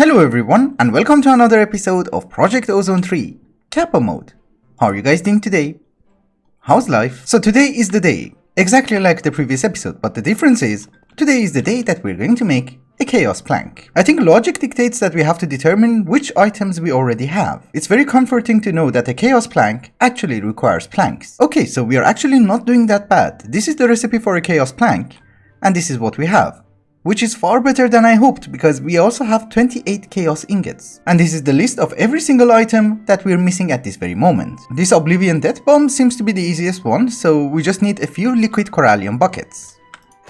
Hello everyone and welcome to another episode of Project Ozone 3, Kappa mode. How are you guys doing today? How's life? So today is the day, exactly like the previous episode, but the difference is, today is the day that we're going to make a chaos plank. I think logic dictates that we have to determine which items we already have. It's very comforting to know that a chaos plank actually requires planks. Okay, so we are actually not doing that bad. This is the recipe for a chaos plank, and this is what we have. Which is far better than I hoped because we also have 28 chaos ingots. And this is the list of every single item that we're missing at this very moment. This Oblivion Death Bomb seems to be the easiest one, so we just need a few liquid corallium buckets.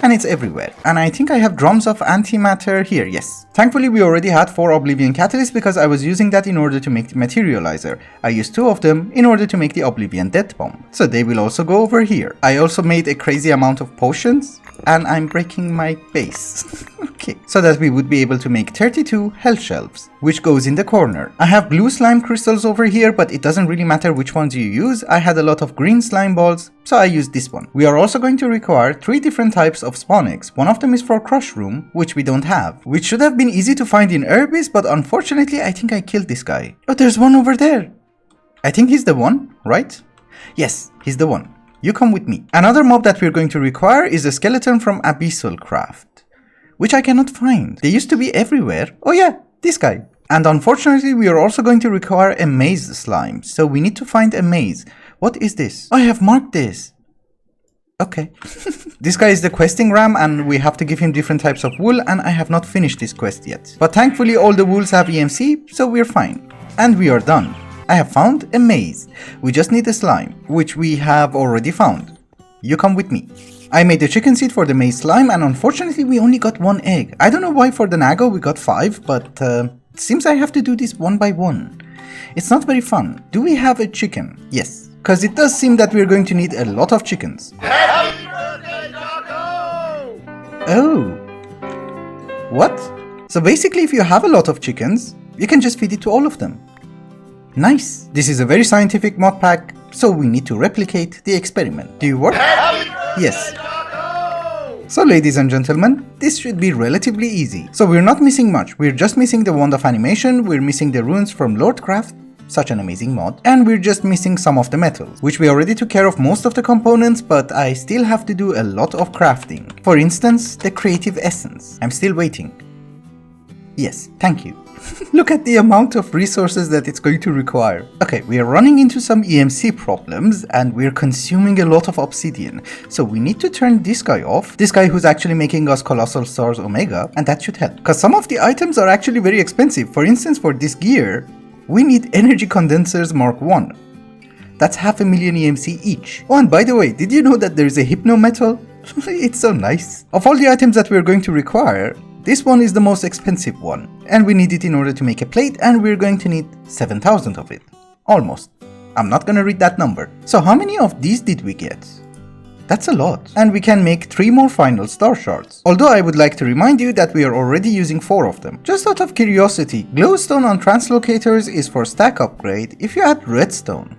And it's everywhere. And I think I have drums of antimatter here, yes. Thankfully we already had 4 Oblivion Catalysts because I was using that in order to make the Materializer. I used 2 of them in order to make the Oblivion Death Bomb. So they will also go over here. I also made a crazy amount of potions. And I'm breaking my base. Okay. So that we would be able to make 32 health shelves, which goes in the corner. I have blue slime crystals over here, but it doesn't really matter which ones you use. I had a lot of green slime balls, so I used this one. We are also going to require 3 different types of spawn eggs. One of them is for Crush Room, which we don't have, which should have been easy to find in Herbis, but unfortunately I think I killed this guy. Oh, there's one over there. I think he's the one, right? Yes, he's the one. You come with me. Another mob that we're going to require is a skeleton from Abyssal Craft, which I cannot find. They used to be everywhere. Oh yeah, this guy. And unfortunately, we are also going to require a maze slime, so we need to find a maze. What is this? I have marked this. Okay. This guy is the questing ram and we have to give him different types of wool, and I have not finished this quest yet. But thankfully all the wools have EMC, so we're fine. And we are done. I have found a maze. We just need a slime, which we have already found. You come with me. I made a chicken seed for the maze slime and unfortunately we only got 1 egg. I don't know why for the Nago we got 5, but it seems I have to do this one by one. It's not very fun. Do we have a chicken? Yes, because it does seem that we're going to need a lot of chickens. Happy birthday, Taco! Oh. What? So basically if you have a lot of chickens, you can just feed it to all of them. Nice. This is a very scientific mod pack, so we need to replicate the experiment. Do you work? Yes. So ladies and gentlemen, this should be relatively easy. So we're not missing much. We're just missing the wand of animation, we're missing the runes from Lordcraft, such an amazing mod, and we're just missing some of the metals, which we already took care of most of the components, but I still have to do a lot of crafting. For instance, the creative essence. I'm still waiting. Yes, thank you. Look at the amount of resources that it's going to require. Okay, we are running into some EMC problems and we're consuming a lot of obsidian. So we need to turn this guy off. This guy who's actually making us Colossal Stars Omega, and that should help. Because some of the items are actually very expensive. For instance, for this gear, we need Energy Condensers Mark 1. That's 500,000 EMC each. Oh, and by the way, did you know that there is a Hypno Metal? It's so nice. Of all the items that we're going to require, this one is the most expensive one, and we need it in order to make a plate, and we're going to need 7,000 of it. Almost. I'm not gonna read that number. So how many of these did we get? That's a lot. And we can make 3 more final star shards. Although I would like to remind you that we are already using 4 of them. Just out of curiosity, glowstone on translocators is for stack upgrade if you add redstone.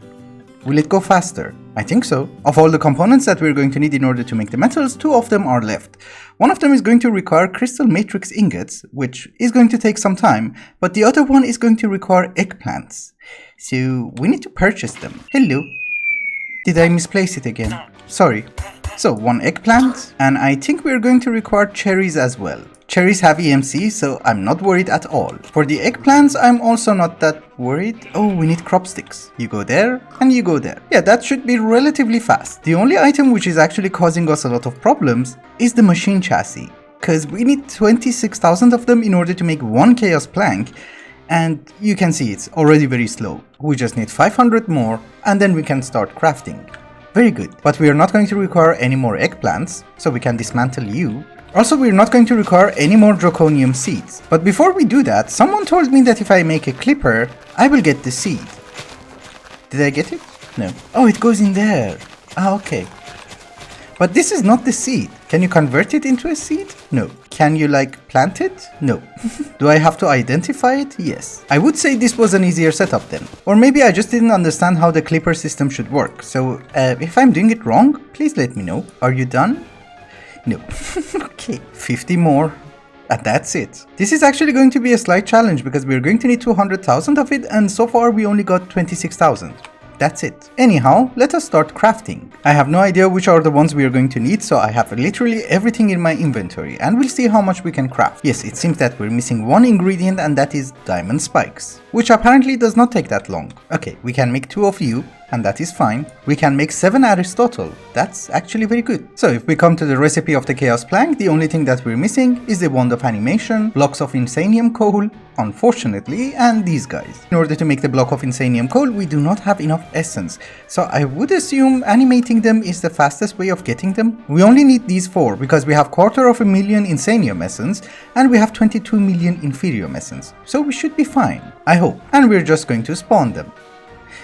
Will it go faster? I think so. Of all the components that we're going to need in order to make the metals, 2 of them are left. One of them is going to require crystal matrix ingots, which is going to take some time, but the other one is going to require eggplants. So we need to purchase them. Hello. Did I misplace it again? Sorry. So 1 eggplant, and I think we're going to require cherries as well. Cherries have EMC, so I'm not worried at all. For the eggplants, I'm also not that worried. Oh, we need crop sticks. You go there, and you go there. Yeah, that should be relatively fast. The only item which is actually causing us a lot of problems is the machine chassis, because we need 26,000 of them in order to make 1 chaos plank, and you can see it's already very slow. We just need 500 more, and then we can start crafting. Very good. But we are not going to require any more eggplants, so we can dismantle you. Also, we're not going to require any more draconium seeds. But before we do that, someone told me that if I make a clipper, I will get the seed. Did I get it? No. Oh, it goes in there. Ah, okay. But this is not the seed. Can you convert it into a seed? No. Can you plant it? No. Do I have to identify it? Yes. I would say this was an easier setup then. Or maybe I just didn't understand how the clipper system should work. So if I'm doing it wrong, please let me know. Are you done? No. Okay. 50 more. And that's it. This is actually going to be a slight challenge because we're going to need 200,000 of it, and so far we only got 26,000. That's it. Anyhow, let us start crafting. I have no idea which are the ones we are going to need, so I have literally everything in my inventory, and we'll see how much we can craft. Yes, it seems that we're missing one ingredient, and that is diamond spikes, which apparently does not take that long. Okay, we can make 2 of you, and that is fine. We can make 7 Aristotle. That's actually very good. So if we come to the recipe of the chaos plank, the only thing that we're missing is the wand of animation, blocks of insanium coal, unfortunately, and these guys. In order to make the block of insanium coal, we do not have enough essence, so I would assume animating them is the fastest way of getting them. We only need these 4 because we have 250,000 insanium essence and we have 22 million inferium essence, so we should be fine, I hope. And we're just going to spawn them.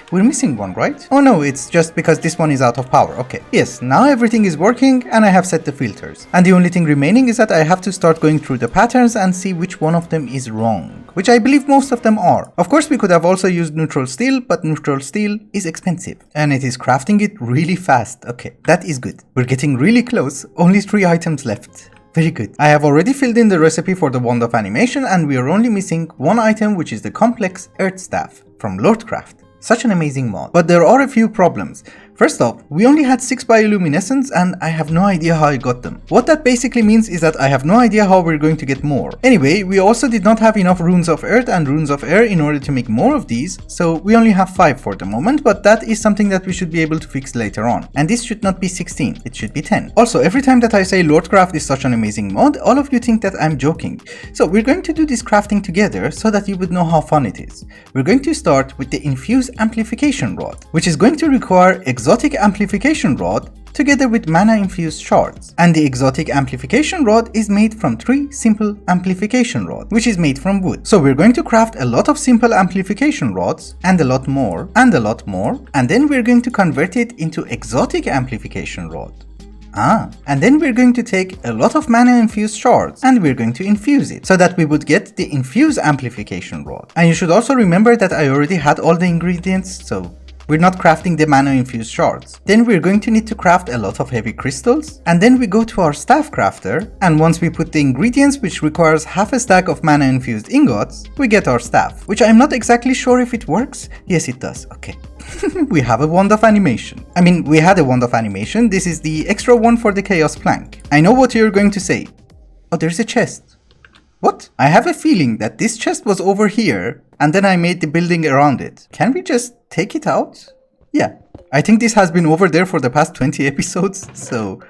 We're missing one, right? Oh no, it's just because this one is out of power. Okay. Yes, now everything is working and I have set the filters. And the only thing remaining is that I have to start going through the patterns and see which one of them is wrong, which I believe most of them are. Of course, we could have also used neutral steel, but neutral steel is expensive and it is crafting it really fast. Okay, that is good. We're getting really close. Only 3 items left. Very good. I have already filled in the recipe for the wand of animation and we are only missing one item, which is the complex earth staff from Lordcraft. Such an amazing mod. But there are a few problems. First off, we only had 6 bioluminescence and I have no idea how I got them. What that basically means is that I have no idea how we're going to get more. Anyway, we also did not have enough runes of earth and runes of air in order to make more of these, so we only have 5 for the moment, but that is something that we should be able to fix later on. And this should not be 16, it should be 10. Also, every time that I say Lordcraft is such an amazing mod, all of you think that I'm joking. So we're going to do this crafting together so that you would know how fun it is. We're going to start with the infused amplification rod, which is going to require exotic amplification rod together with mana infused shards. And the exotic amplification rod is made from 3 simple amplification rods, which is made from wood. So we're going to craft a lot of simple amplification rods and a lot more and a lot more, and then we're going to convert it into exotic amplification rod. And then we're going to take a lot of mana infused shards and we're going to infuse it so that we would get the infused amplification rod. And you should also remember that I already had all the ingredients, so we're not crafting the mana infused shards. Then we're going to need to craft a lot of heavy crystals, and then we go to our staff crafter, and once we put the ingredients, which requires half a stack of mana infused ingots, we get our staff, which I'm not exactly sure if it works. Yes, it does. Okay. We have a wand of animation. I mean, we had a wand of animation. This is the extra one for the chaos plank. I know what you're going to say. Oh, there's a chest. What? I have a feeling that this chest was over here and then I made the building around it. Can we just take it out? Yeah, I think this has been over there for the past 20 episodes, so...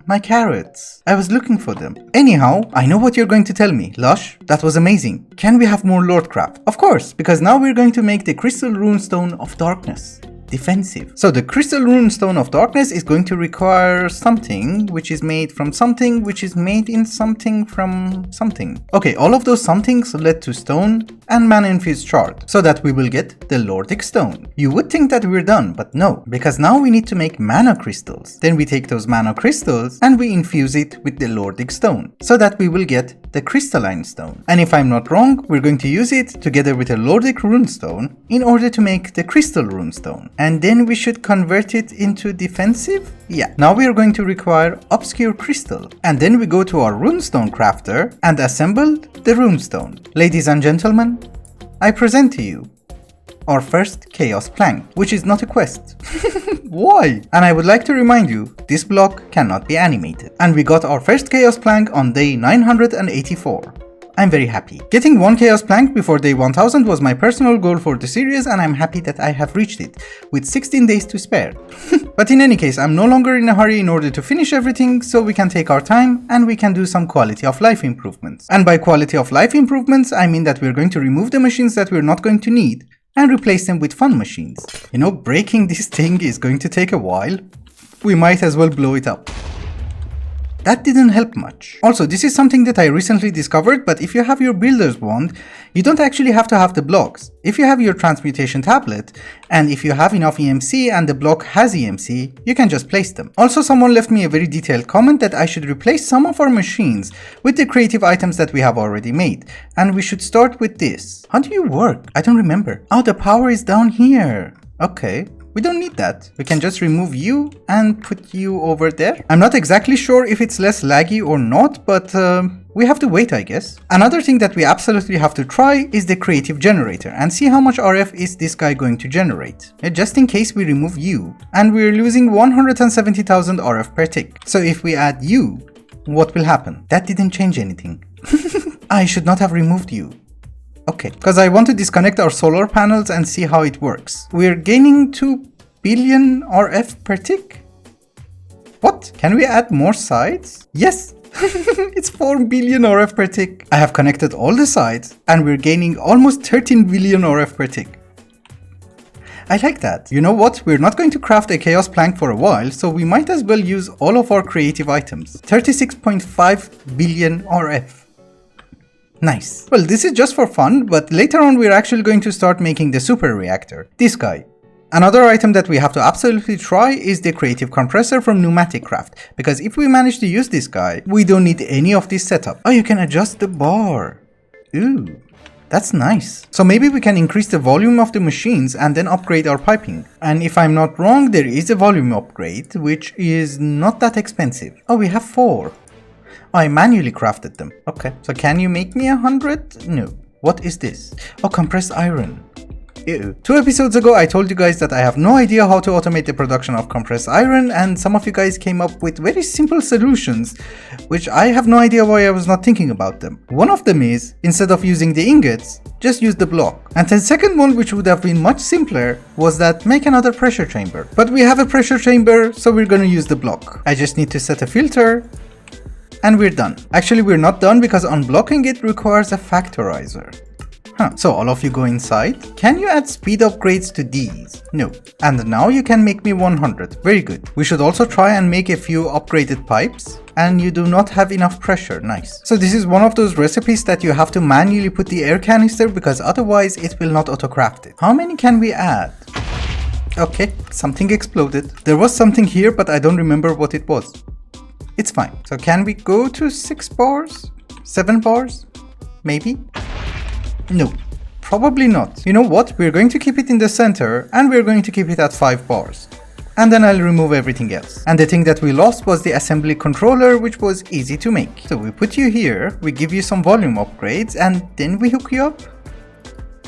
my carrots. I was looking for them. Anyhow, I know what you're going to tell me. Lush, that was amazing. Can we have more Lordcraft? Of course, because now we're going to make the Crystal Runestone of Darkness. Defensive. So the Crystal Runestone of Darkness is going to require something which is made from something which is made in something from something. Okay, all of those somethings led to stone and mana infused shard, so that we will get the Lordic Stone. You would think that we're done, but no, because now we need to make mana crystals. Then we take those mana crystals and we infuse it with the Lordic Stone, so that we will get the Crystalline Stone. And if I'm not wrong, we're going to use it together with a Lordic Runestone in order to make the Crystal Runestone. And then we should convert it into defensive? Yeah. Now we are going to require Obscure Crystal. And then we go to our Runestone crafter and assemble the Runestone. Ladies and gentlemen, I present to you our first chaos plank, which is not a quest. Why? And I would like to remind you, this block cannot be animated. And we got our first chaos plank on day 984. I'm very happy. Getting 1 chaos plank before day 1000 was my personal goal for the series, and I'm happy that I have reached it, with 16 days to spare. But in any case, I'm no longer in a hurry in order to finish everything, so we can take our time and we can do some quality of life improvements. And by quality of life improvements, I mean that we're going to remove the machines that we're not going to need and replace them with fun machines. You know, breaking this thing is going to take a while. We might as well blow it up. That didn't help much. Also, this is something that I recently discovered, but if you have your builder's wand, you don't actually have to have the blocks. If you have your transmutation tablet, and if you have enough EMC and the block has EMC, you can just place them. Also, someone left me a very detailed comment that I should replace some of our machines with the creative items that we have already made. And we should start with this. How do you work? I don't remember. Oh, the power is down here. Okay. We don't need that. We can just remove you and put you over there. I'm not exactly sure if it's less laggy or not, but we have to wait, I guess. Another thing that we absolutely have to try is the creative generator and see how much RF is this guy going to generate. Just in case we remove you, and we're losing 170,000 RF per tick. So if we add you, what will happen? That didn't change anything. I should not have removed you. Okay, because I want to disconnect our solar panels and see how it works. We're gaining 2 billion RF per tick? What? Can we add more sides? Yes! It's 4 billion RF per tick. I have connected all the sides and we're gaining almost 13 billion RF per tick. I like that. You know what? We're not going to craft a chaos plank for a while, so we might as well use all of our creative items. 36.5 billion RF. Nice. Well, this is just for fun, but later on we're actually going to start making the super reactor. This guy. Another item that we have to absolutely try is the creative compressor from pneumatic craft, because if we manage to use this guy, we don't need any of this setup. Oh, you can adjust the bar. Ooh, that's nice. So maybe we can increase the volume of the machines and then upgrade our piping. And if I'm not wrong, there is a volume upgrade, which is not that expensive. Oh, we have 4. I manually crafted them. Okay, so can you make me 100? No. What is this? Oh, compressed iron. Ew. 2 episodes ago I told you guys that I have no idea how to automate the production of compressed iron, and some of you guys came up with very simple solutions, which I have no idea why I was not thinking about them. One of them is, instead of using the ingots, just use the block. And the second one, which would have been much simpler, was that make another pressure chamber. But we have a pressure chamber, so we're gonna use the block. I just need to set a filter, and we're done. Actually, we're not done because unblocking it requires a factorizer. So all of you go inside. Can you add speed upgrades to these? No. And now you can make me 100. Very good. We should also try and make a few upgraded pipes. And you do not have enough pressure. Nice. So this is one of those recipes that you have to manually put the air canister, because otherwise it will not auto-craft it. How many can we add? Okay, something exploded. There was something here, but I don't remember what it was. It's fine. So can we go to 6 bars? 7 bars? Maybe? No, probably not. You know what? We're going to keep it in the center and we're going to keep it at 5 bars. And then I'll remove everything else. And the thing that we lost was the assembly controller, which was easy to make. So we put you here, we give you some volume upgrades, and then we hook you up.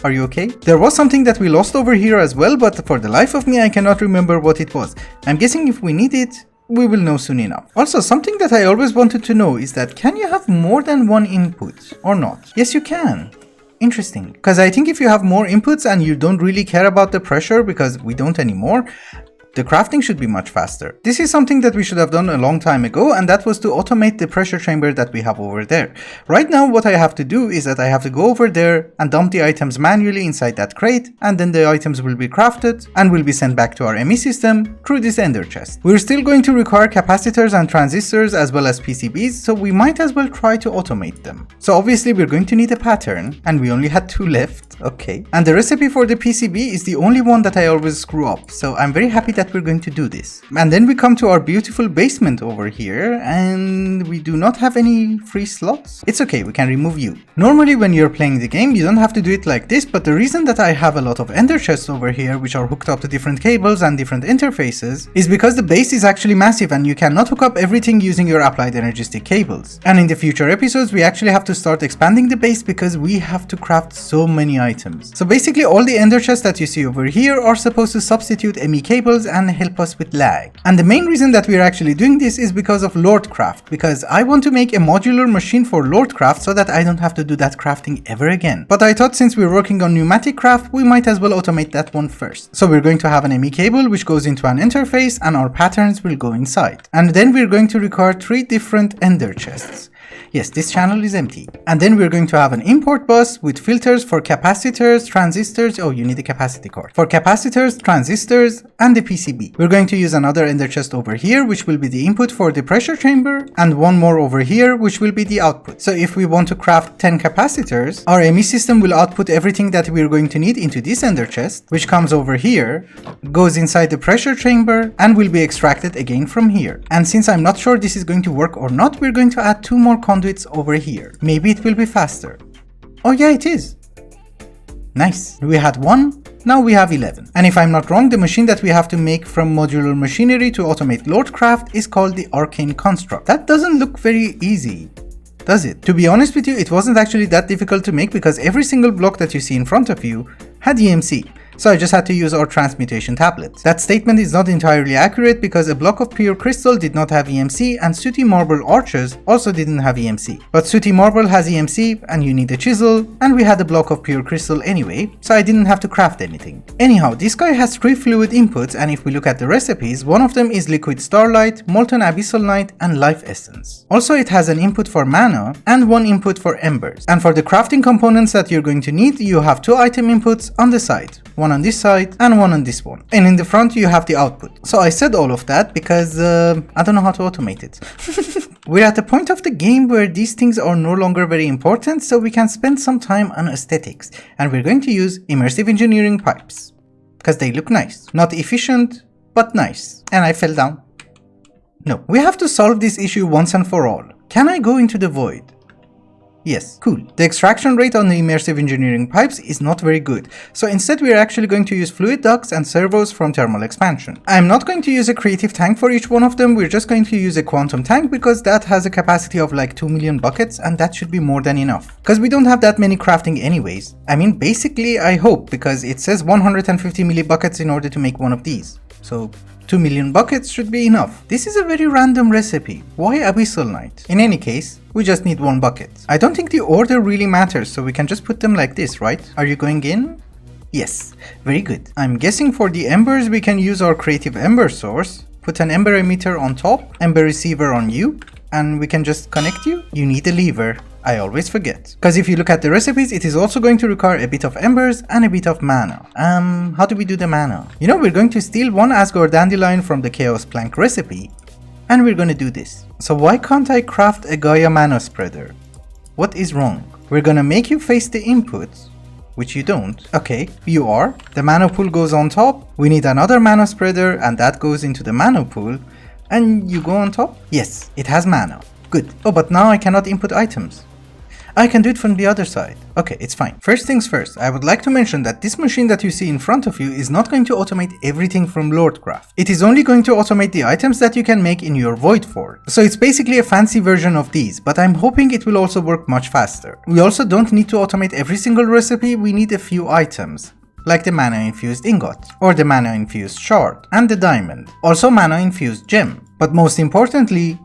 Are you okay? There was something that we lost over here as well, but for the life of me I cannot remember what it was. I'm guessing if we need it, we will know soon enough. Also, something that I always wanted to know is that can you have more than one input or not? Yes, you can. Interesting, because I think if you have more inputs and you don't really care about the pressure, because we don't anymore, the crafting should be much faster. This is something that we should have done a long time ago, and that was to automate the pressure chamber that we have over there. Right now what I have to do is that I have to go over there and dump the items manually inside that crate, and then the items will be crafted and will be sent back to our ME system through this ender chest. We're still going to require capacitors and transistors as well as PCBs, so we might as well try to automate them. So obviously we're going to need a pattern, and we only had 2 left. Okay. And the recipe for the PCB is the only one that I always screw up, so I'm very happy that we're going to do this. And then we come to our beautiful basement over here, and we do not have any free slots. It's okay, we can remove you. Normally when you're playing the game you don't have to do it like this, but the reason that I have a lot of ender chests over here which are hooked up to different cables and different interfaces is because the base is actually massive and you cannot hook up everything using your applied energy stick cables. And in the future episodes we actually have to start expanding the base because we have to craft so many items. So basically all the ender chests that you see over here are supposed to substitute ME cables and help us with lag. And the main reason that we are actually doing this is because of Lordcraft, because I want to make a modular machine for Lordcraft so that I don't have to do that crafting ever again. But I thought since we're working on pneumatic craft, we might as well automate that one first. So we're going to have an ME cable which goes into an interface and our patterns will go inside. And then we're going to require 3 different ender chests. Yes, this channel is empty. And then we're going to have an import bus with filters for capacitors, transistors. Oh, you need a capacity card. For capacitors, transistors, and the PCB. We're going to use another ender chest over here, which will be the input for the pressure chamber, and one more over here, which will be the output. So if we want to craft 10 capacitors, our ME system will output everything that we're going to need into this ender chest, which comes over here, goes inside the pressure chamber, and will be extracted again from here. And since I'm not sure this is going to work or not, we're going to add 2 more conduits over here. Maybe it will be faster. Oh yeah, it is. Nice. We had 1, now we have 11. And if I'm not wrong, the machine that we have to make from modular machinery to automate Lordcraft is called the Arcane Construct. That doesn't look very easy, does it? To be honest with you, it wasn't actually that difficult to make because every single block that you see in front of you had EMC. So I just had to use our transmutation tablet. That statement is not entirely accurate because a block of pure crystal did not have EMC and sooty marble arches also didn't have EMC. But sooty marble has EMC and you need a chisel, and we had a block of pure crystal anyway, so I didn't have to craft anything. Anyhow, this guy has 3 fluid inputs, and if we look at the recipes, one of them is liquid starlight, molten abyssal night and life essence. Also it has an input for mana and 1 input for embers. And for the crafting components that you're going to need, you have 2 item inputs on the side. One on this side and one on this one. And in the front you have the output. So I said all of that because I don't know how to automate it. We're at the point of the game where these things are no longer very important, so we can spend some time on aesthetics. And we're going to use immersive engineering pipes. Because they look nice. Not efficient, but nice. And I fell down. No, we have to solve this issue once and for all. Can I go into the void? Yes, cool. The extraction rate on the immersive engineering pipes is not very good, so instead we are actually going to use fluid ducts and servos from thermal expansion. I'm not going to use a creative tank for each one of them, we're just going to use a quantum tank because that has a capacity of like 2 million buckets and that should be more than enough. Because we don't have that many crafting anyways. I mean, basically I hope, because it says 150 millibuckets in order to make one of these. So 2 million buckets should be enough. This is a very random recipe. Why abyssal night? In any case, we just need 1 bucket. I don't think the order really matters, so we can just put them like this, right? Are you going in? Yes, very good. I'm guessing for the embers we can use our creative ember source, put an ember emitter on top, ember receiver on you, and we can just connect you. You need a lever. I always forget. Because if you look at the recipes, it is also going to require a bit of embers and a bit of mana. How do we do the mana? You know, we're going to steal 1 Asgore dandelion from the Chaos Plank recipe, and we're going to do this. So why can't I craft a Gaia mana spreader? What is wrong? We're going to make you face the inputs, which you don't. Okay, you are. The mana pool goes on top. We need another mana spreader, and that goes into the mana pool. And you go on top? Yes, it has mana. Good. Oh, but now I cannot input items. I can do it from the other side. Okay, it's fine. First things first, I would like to mention that this machine that you see in front of you is not going to automate everything from Lordcraft. It is only going to automate the items that you can make in your Void Forge. So it's basically a fancy version of these, but I'm hoping it will also work much faster. We also don't need to automate every single recipe, we need a few items, like the mana infused ingot, or the mana infused shard, and the diamond. Also mana infused gem, but most importantly,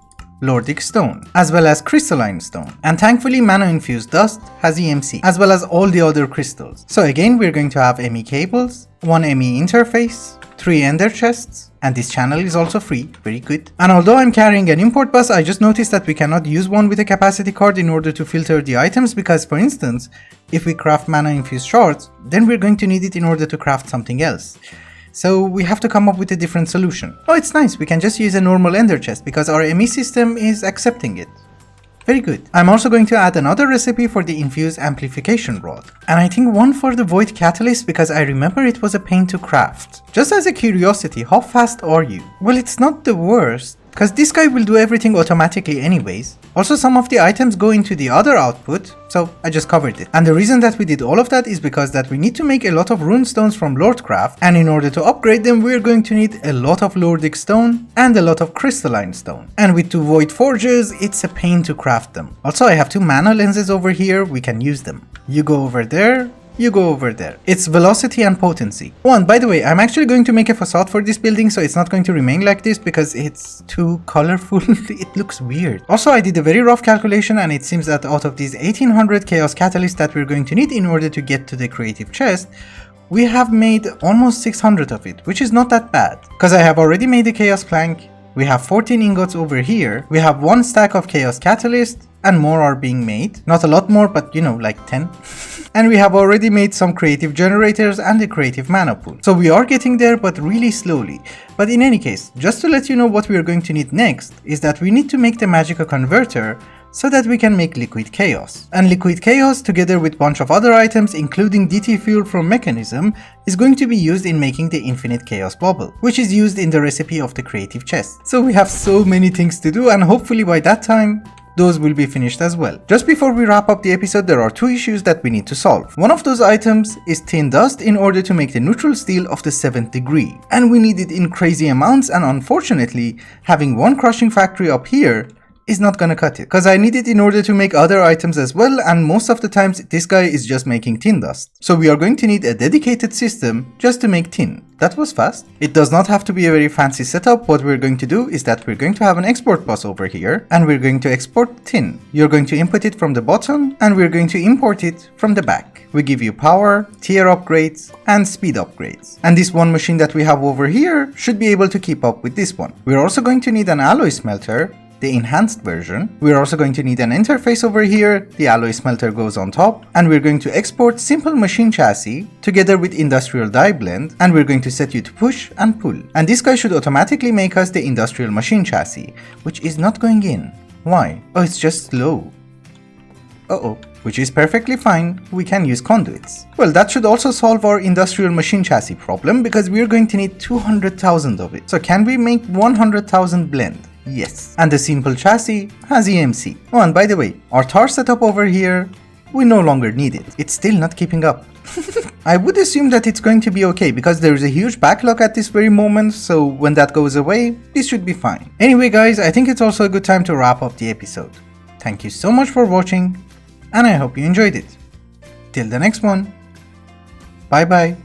Lordic stone, as well as crystalline stone. And thankfully mana infused dust has EMC, as well as all the other crystals. So again we're going to have ME cables, 1 ME interface, 3 ender chests, and this channel is also free, very good. And although I'm carrying an import bus, I just noticed that we cannot use one with a capacity card in order to filter the items, because for instance, if we craft mana infused shards, then we're going to need it in order to craft something else. So we have to come up with a different solution. Oh, it's nice, we can just use a normal ender chest because our ME system is accepting it. Very good. I'm also going to add another recipe for the infused amplification rod. And I think one for the void catalyst because I remember it was a pain to craft. Just as a curiosity, how fast are you? Well, it's not the worst, because this guy will do everything automatically anyways. Also, some of the items go into the other output, so I just covered it. And the reason that we did all of that is because that we need to make a lot of rune stones from Lordcraft, and in order to upgrade them we're going to need a lot of Lordic stone and a lot of crystalline stone. And with 2 void forges, it's a pain to craft them. Also, I have 2 mana lenses over here, we can use them. You go over there, you go over there. It's velocity and potency. Oh, and by the way, I'm actually going to make a facade for this building, so it's not going to remain like this because it's too colorful. It looks weird. Also, I did a very rough calculation and it seems that out of these 1800 chaos catalysts that we're going to need in order to get to the creative chest, we have made almost 600 of it, which is not that bad. Because I have already made a chaos plank, we have 14 ingots over here, we have 1 stack of chaos catalyst, and more are being made. Not a lot more, but you know, like 10. And we have already made some creative generators and a creative mana pool. So we are getting there, but really slowly. But in any case, just to let you know what we are going to need next, is that we need to make the magical converter so that we can make liquid chaos. And liquid chaos, together with a bunch of other items, including DT fuel from Mechanism, is going to be used in making the infinite chaos bubble, which is used in the recipe of the creative chest. So we have so many things to do, and hopefully by that time, those will be finished as well. Just before we wrap up the episode, there are two issues that we need to solve. One of those items is tin dust in order to make the neutral steel of the 7th degree, and we need it in crazy amounts, and unfortunately, having one crushing factory up here is not gonna cut it, because I need it in order to make other items as well, and most of the times this guy is just making tin dust. So we are going to need a dedicated system just to make tin. That was fast. It does not have to be a very fancy setup. What we're going to do is that we're going to have an export bus over here, and we're going to export tin. You're going to input it from the bottom, and we're going to import it from the back. We give you power, tier upgrades, and speed upgrades. And this one machine that we have over here should be able to keep up with this one. We're also going to need an alloy smelter, the enhanced version. We're also going to need an interface over here, the alloy smelter goes on top, and we're going to export simple machine chassis together with industrial die blend, and we're going to set you to push and pull. And this guy should automatically make us the industrial machine chassis, which is not going in. Why? Oh, it's just slow. Uh-oh. Which is perfectly fine, we can use conduits. Well, that should also solve our industrial machine chassis problem, because we're going to need 200,000 of it. So can we make 100,000 blend? Yes. And the simple chassis has EMC. Oh, and by the way, our tar setup over here, we no longer need it. It's still not keeping up. I would assume that it's going to be okay, because there is a huge backlog at this very moment, so when that goes away, this should be fine. Anyway guys, I think it's also a good time to wrap up the episode. Thank you so much for watching, and I hope you enjoyed it. Till the next one, bye bye.